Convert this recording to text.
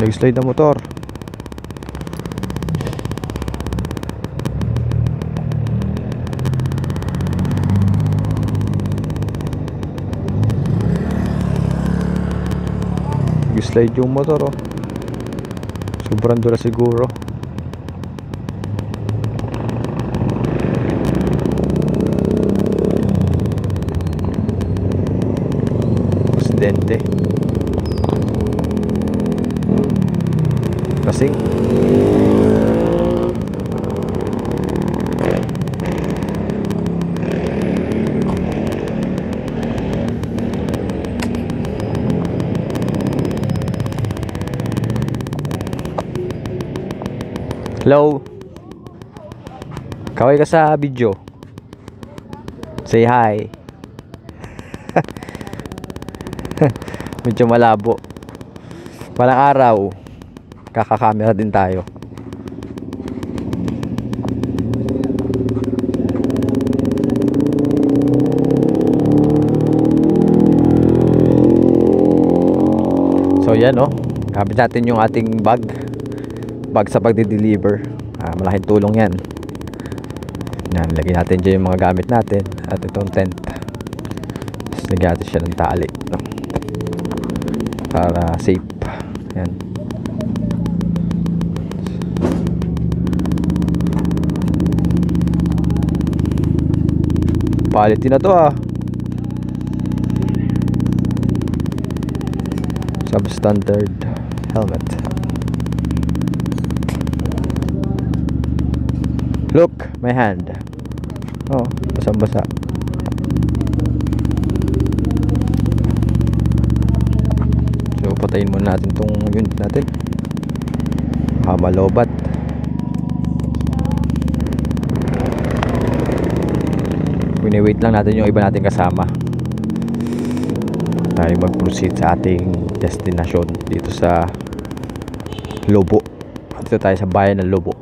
Nag-slide na motor. Nag-slide yung motor, oh. Sobrang dura siguro. Aksidente. Kasing hello. Kaway ka sa video. Say hi. Medyo malabo. Walang araw. Kaka-camera din tayo. So yan, oh. Gamit natin yung ating bag sa pagde-deliver. Malaking tulong yan. Yan, lagyan natin dyan yung mga gamit natin. At itong tent. Tapos lagyan natin siya ng tali, no? Para safe. Yan. Quality na to, ah. Substandard helmet. Look, my hand. Oh, basang-basa. So, patayin muna natin tong unit natin. Malobat. Wini-wait lang natin yung iba nating kasama. Tayo mag-proceed sa ating destination dito sa Lobo. Dito tayo sa bayan ng Lobo.